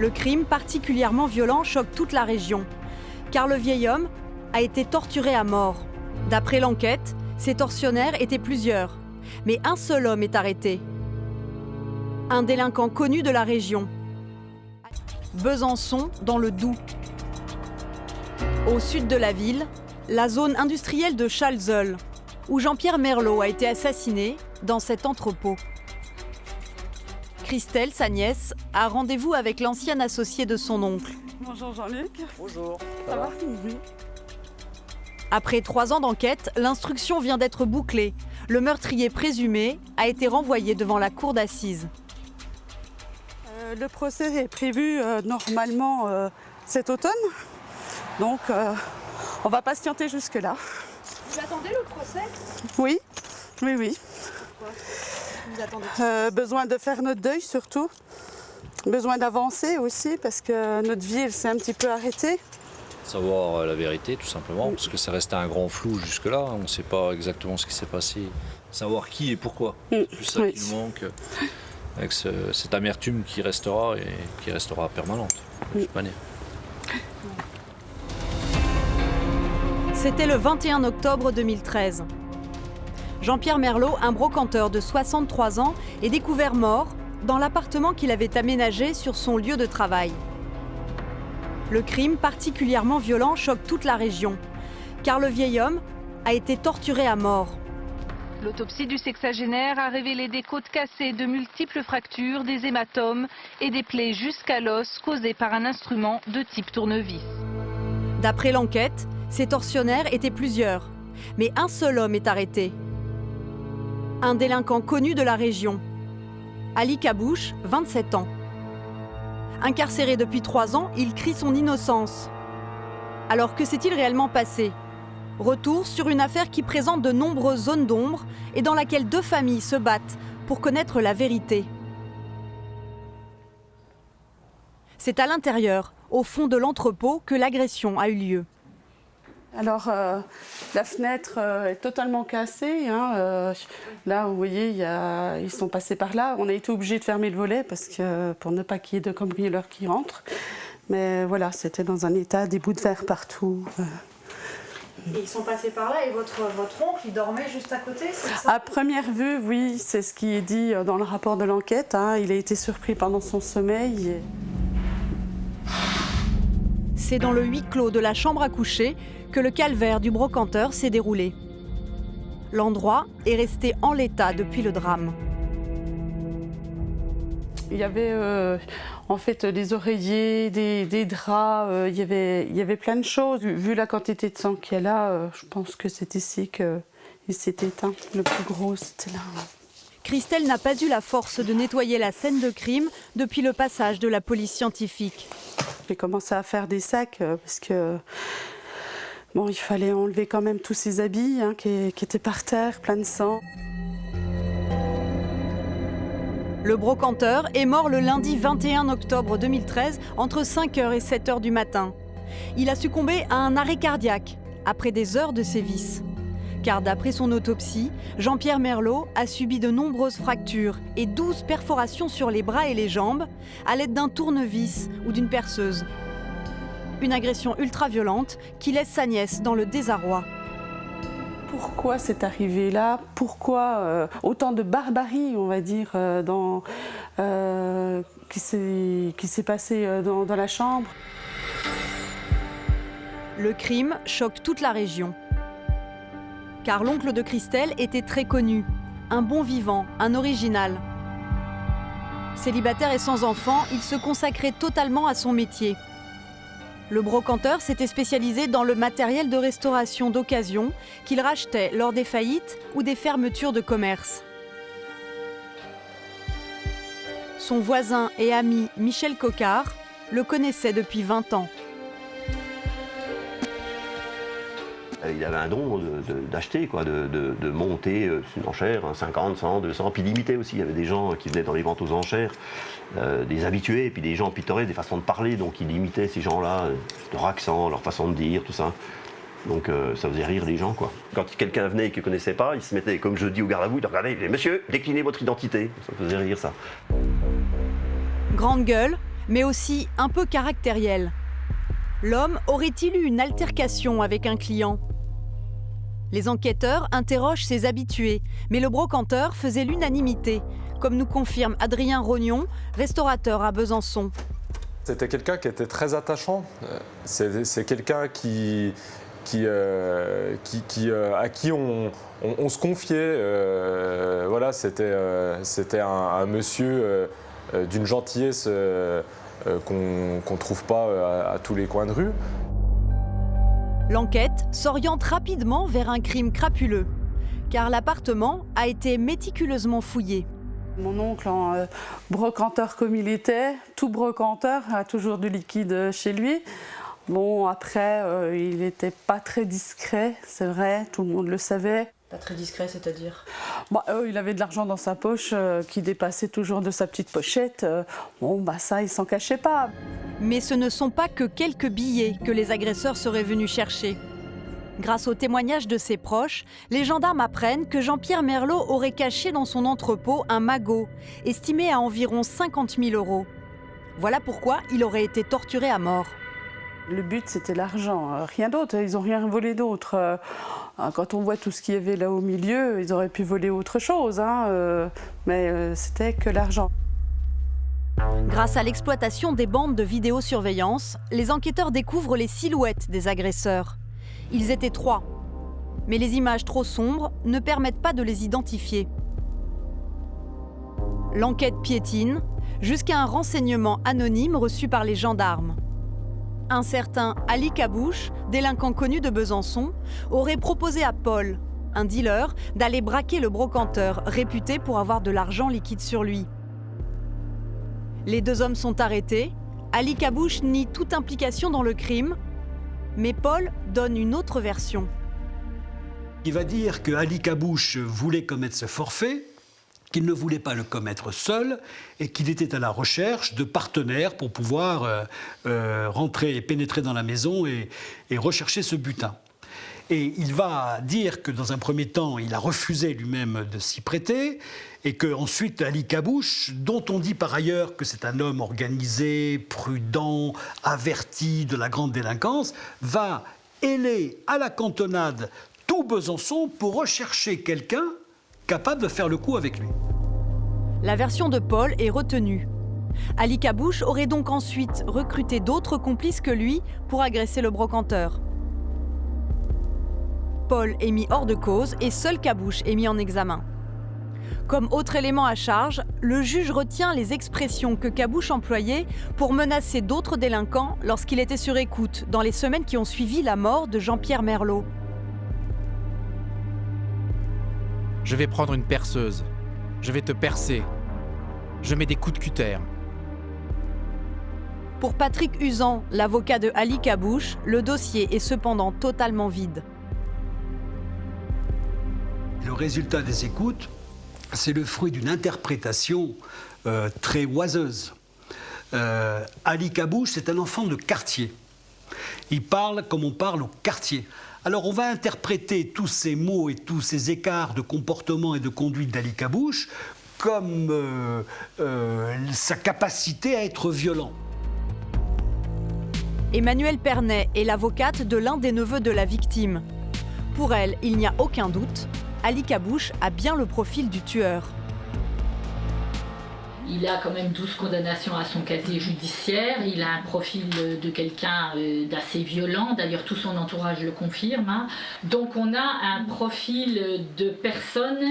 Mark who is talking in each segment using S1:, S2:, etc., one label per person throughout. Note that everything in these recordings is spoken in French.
S1: Le crime particulièrement violent choque toute la région, car le vieil homme a été torturé à mort. D'après l'enquête, ces tortionnaires étaient plusieurs, mais un seul homme est arrêté. Un délinquant connu de la région. Besançon, dans le Doubs. Au sud de la ville, la zone industrielle de Chalzeul, où Jean-Pierre Merlot a été assassiné dans cet entrepôt. Christelle, sa nièce, a rendez-vous avec l'ancien associé de son oncle.
S2: Bonjour Jean-Luc.
S3: Bonjour.
S2: Ça va? Oui.
S1: Après 3 ans d'enquête, l'instruction vient d'être bouclée. Le meurtrier présumé a été renvoyé devant la cour d'assises.
S2: Le procès est prévu normalement cet automne. Donc on va patienter jusque-là.
S1: Vous attendez le procès?
S2: Oui, oui, oui.
S1: Pourquoi vous attendez?
S2: Besoin de faire notre deuil surtout. Besoin d'avancer aussi parce que notre vie elle s'est un petit peu arrêtée.
S3: Savoir la vérité tout simplement, parce que ça restait un grand flou jusque-là. On ne sait pas exactement ce qui s'est passé. Savoir qui et pourquoi. C'est plus ça qui nous manque. Avec cette amertume qui restera et qui restera permanente. Je suis pas né.
S1: C'était le 21 octobre 2013. Jean-Pierre Merlot, un brocanteur de 63 ans, est découvert mort dans l'appartement qu'il avait aménagé sur son lieu de travail. Le crime particulièrement violent choque toute la région, car le vieil homme a été torturé à mort.
S4: L'autopsie du sexagénaire a révélé des côtes cassées, de multiples fractures, des hématomes et des plaies jusqu'à l'os causées par un instrument de type tournevis.
S1: D'après l'enquête, ces tortionnaires étaient plusieurs, mais un seul homme est arrêté. Un délinquant connu de la région. Ali Kabouche, 27 ans. Incarcéré depuis 3 ans, il crie son innocence. Alors que s'est-il réellement passé? Retour sur une affaire qui présente de nombreuses zones d'ombre et dans laquelle 2 familles se battent pour connaître la vérité. C'est à l'intérieur, au fond de l'entrepôt, que l'agression a eu lieu.
S2: Alors la fenêtre est totalement cassée. Là, vous voyez, ils sont passés par là. On a été obligé de fermer le volet parce que, pour ne pas qu'il y ait de cambrioleurs qui rentrent. Mais voilà, c'était dans un état, des bouts de verre partout.
S1: Et ils sont passés par là et votre oncle, il dormait juste à côté, c'est ça?
S2: À première vue, oui, c'est ce qui est dit dans le rapport de l'enquête. Il a été surpris pendant son sommeil.
S1: C'est dans le huis clos de la chambre à coucher que le calvaire du brocanteur s'est déroulé. L'endroit est resté en l'état depuis le drame.
S2: Il y avait en fait des oreillers, des draps, il y avait plein de choses. Vu la quantité de sang qu'il y a là, je pense que c'est ici qu'il s'est éteint. Le plus gros, c'était là.
S1: Christelle n'a pas eu la force de nettoyer la scène de crime depuis le passage de la police scientifique.
S2: J'ai commencé à faire des sacs parce que bon, il fallait enlever quand même tous ces habits qui étaient par terre, plein de sang.
S1: Le brocanteur est mort le lundi 21 octobre 2013 entre 5h et 7h du matin. Il a succombé à un arrêt cardiaque après des heures de sévices. Car d'après son autopsie, Jean-Pierre Merlot a subi de nombreuses fractures et 12 perforations sur les bras et les jambes à l'aide d'un tournevis ou d'une perceuse. Une agression ultra-violente qui laisse sa nièce dans le désarroi.
S2: Pourquoi c'est arrivé là? Pourquoi autant de barbarie, on va dire, qui s'est passé dans la chambre?
S1: Le crime choque toute la région. Car l'oncle de Christelle était très connu, un bon vivant, un original. Célibataire et sans enfant, il se consacrait totalement à son métier. Le brocanteur s'était spécialisé dans le matériel de restauration d'occasion qu'il rachetait lors des faillites ou des fermetures de commerce. Son voisin et ami Michel Coquard le connaissait depuis 20 ans.
S5: Il avait un don d'acheter, de monter une enchère, 50, 100, 200, puis limiter aussi. Il y avait des gens qui venaient dans les ventes aux enchères, des habitués, et puis des gens pittoresques, des façons de parler, donc il imitait ces gens-là, leur accent, leur façon de dire, tout ça. Donc ça faisait rire les gens, quoi. Quand quelqu'un venait et qu'il ne connaissait pas, il se mettait, comme je dis au garde à vous, il regardait, il disait « Monsieur, déclinez votre identité ». Ça faisait rire, ça.
S1: Grande gueule, mais aussi un peu caractériel. L'homme aurait-il eu une altercation avec un client ? Les enquêteurs interrogent ses habitués, mais le brocanteur faisait l'unanimité, comme nous confirme Adrien Rognon, restaurateur à Besançon.
S6: C'était quelqu'un qui était très attachant. C'est quelqu'un à qui on se confiait. Voilà, c'était un monsieur d'une gentillesse qu'on ne trouve pas à tous les coins de rue.
S1: L'enquête s'oriente rapidement vers un crime crapuleux, car l'appartement a été méticuleusement fouillé.
S2: Mon oncle, en brocanteur comme il était, tout brocanteur a toujours du liquide chez lui. Bon, après, il n'était pas très discret, c'est vrai, tout le monde le savait.
S1: Pas très discret, c'est-à-dire ?
S2: Il avait de l'argent dans sa poche qui dépassait toujours de sa petite pochette. Ça, il s'en cachait pas.
S1: Mais ce ne sont pas que quelques billets que les agresseurs seraient venus chercher. Grâce aux témoignages de ses proches, les gendarmes apprennent que Jean-Pierre Merlot aurait caché dans son entrepôt un magot, estimé à environ 50 000 €. Voilà pourquoi il aurait été torturé à mort.
S2: Le but, c'était l'argent, rien d'autre. Ils n'ont rien volé d'autre. Quand on voit tout ce qu'il y avait là au milieu, ils auraient pu voler autre chose, mais c'était que l'argent.
S1: Grâce à l'exploitation des bandes de vidéosurveillance, les enquêteurs découvrent les silhouettes des agresseurs. Ils étaient 3. Mais les images trop sombres ne permettent pas de les identifier. L'enquête piétine, jusqu'à un renseignement anonyme reçu par les gendarmes. Un certain Ali Kabouche, délinquant connu de Besançon, aurait proposé à Paul, un dealer, d'aller braquer le brocanteur, réputé pour avoir de l'argent liquide sur lui. Les 2 hommes sont arrêtés. Ali Kabouche nie toute implication dans le crime, mais Paul donne une autre version.
S7: Il va dire que Ali Kabouche voulait commettre ce forfait, qu'il ne voulait pas le commettre seul et qu'il était à la recherche de partenaires pour pouvoir rentrer et pénétrer dans la maison et rechercher ce butin. Et il va dire que dans un premier temps, il a refusé lui-même de s'y prêter et qu'ensuite Ali Kabouche, dont on dit par ailleurs que c'est un homme organisé, prudent, averti de la grande délinquance, va héler à la cantonade tout Besançon pour rechercher quelqu'un capable de faire le coup avec lui.
S1: La version de Paul est retenue. Ali Kabouche aurait donc ensuite recruté d'autres complices que lui pour agresser le brocanteur. Paul est mis hors de cause et seul Kabouche est mis en examen. Comme autre élément à charge, le juge retient les expressions que Kabouche employait pour menacer d'autres délinquants lorsqu'il était sur écoute dans les semaines qui ont suivi la mort de Jean-Pierre Merlot.
S8: Je vais prendre une perceuse. Je vais te percer. Je mets des coups de cutter.
S1: Pour Patrick Usan, l'avocat de Ali Kabouche, le dossier est cependant totalement vide.
S7: Le résultat des écoutes, c'est le fruit d'une interprétation très oiseuse. Ali Kabouche, c'est un enfant de quartier. Il parle comme on parle au quartier. Alors on va interpréter tous ces mots et tous ces écarts de comportement et de conduite d'Ali Kabouche comme sa capacité à être violent.
S1: Emmanuelle Pernet est l'avocate de l'un des neveux de la victime. Pour elle, il n'y a aucun doute, Ali Kabouche a bien le profil du tueur.
S9: Il a quand même 12 condamnations à son casier judiciaire. Il a un profil de quelqu'un d'assez violent. D'ailleurs, tout son entourage le confirme. Donc, on a un profil de personne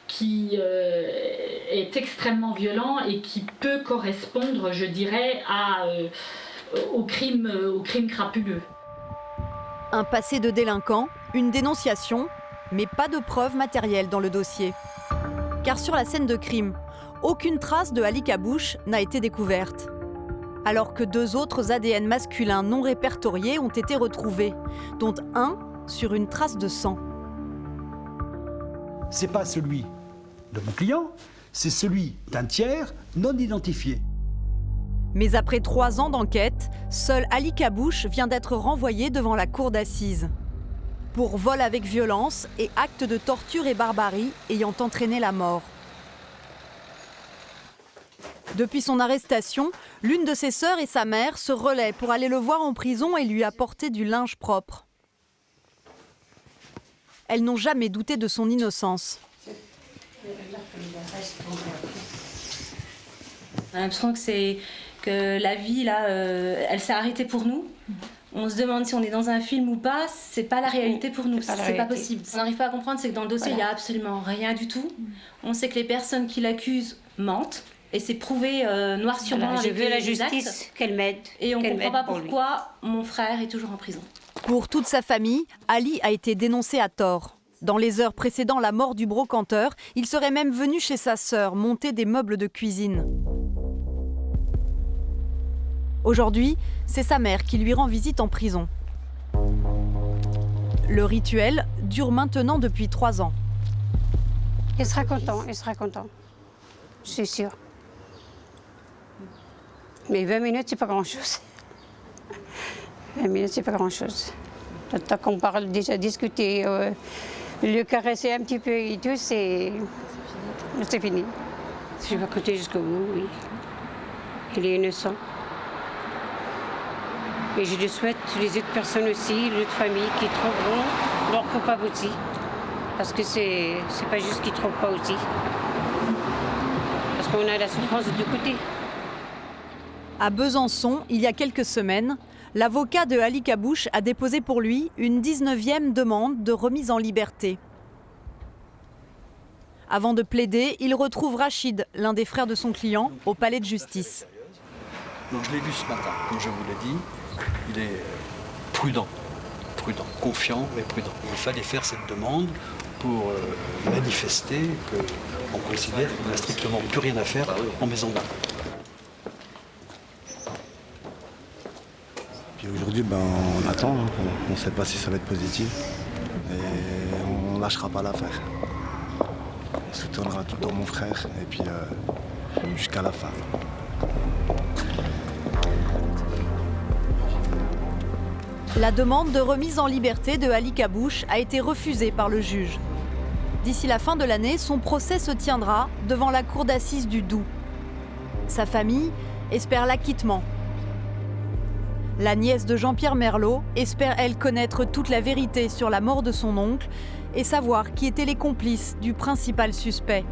S9: qui est extrêmement violent et qui peut correspondre, je dirais, au crime crapuleux.
S1: Un passé de délinquant, une dénonciation, mais pas de preuves matérielles dans le dossier. Car sur la scène de crime, aucune trace de Ali Kabouche n'a été découverte. Alors que 2 autres ADN masculins non répertoriés ont été retrouvés, dont un sur une trace de sang.
S7: C'est pas celui de mon client, c'est celui d'un tiers non identifié.
S1: Mais après 3 ans d'enquête, seul Ali Kabouche vient d'être renvoyé devant la cour d'assises. Pour vol avec violence et acte de torture et barbarie ayant entraîné la mort. Depuis son arrestation, l'une de ses sœurs et sa mère se relaient pour aller le voir en prison et lui apporter du linge propre. Elles n'ont jamais douté de son innocence.
S10: On a l'impression que la vie, là, elle s'est arrêtée pour nous. On se demande si on est dans un film ou pas, c'est pas la réalité pour nous, c'est pas possible. On n'arrive pas à comprendre, c'est que dans le dossier, il n'y a absolument rien du tout. On sait que les personnes qui l'accusent mentent, et c'est prouvé noir sur blanc avec
S11: la
S10: les
S11: justice
S10: actes.
S11: qu'elle m'aide.
S10: Et on ne comprend pas pourquoi mon frère est toujours en prison.
S1: Pour toute sa famille, Ali a été dénoncé à tort. Dans les heures précédant la mort du brocanteur, il serait même venu chez sa sœur monter des meubles de cuisine. Aujourd'hui, c'est sa mère qui lui rend visite en prison. Le rituel dure maintenant depuis 3 ans.
S11: Il sera content, il sera content. Je suis sûre. Mais 20 minutes, c'est pas grand-chose. 20 minutes, c'est pas grand-chose. Tant qu'on parle déjà discuter, le caresser un petit peu et tout, c'est fini. Je vais écouter jusqu'au bout, oui. Il est innocent. Et je le souhaite, les autres personnes aussi, les autres familles qui trouveront leur coupable aussi. Parce que c'est pas juste qu'ils ne trouvent pas aussi. Parce qu'on a la souffrance de deux côtés.
S1: À Besançon, il y a quelques semaines, l'avocat de Ali Kabouche a déposé pour lui une 19e demande de remise en liberté. Avant de plaider, il retrouve Rachid, l'un des frères de son client, au palais de justice.
S12: Donc je l'ai vu ce matin, comme je vous l'ai dit. Il est prudent, confiant et prudent. Il fallait faire cette demande pour manifester qu'on considère qu'il n'a strictement plus rien à faire en maison d'arrêt.
S13: Puis aujourd'hui, on attend, hein. On ne sait pas si ça va être positif. Et on ne lâchera pas l'affaire. On soutiendra tout le temps mon frère et puis jusqu'à la fin.
S1: La demande de remise en liberté de Ali Kabouche a été refusée par le juge. D'ici la fin de l'année, son procès se tiendra devant la cour d'assises du Doubs. Sa famille espère l'acquittement. La nièce de Jean-Pierre Merlot espère, elle, connaître toute la vérité sur la mort de son oncle et savoir qui étaient les complices du principal suspect.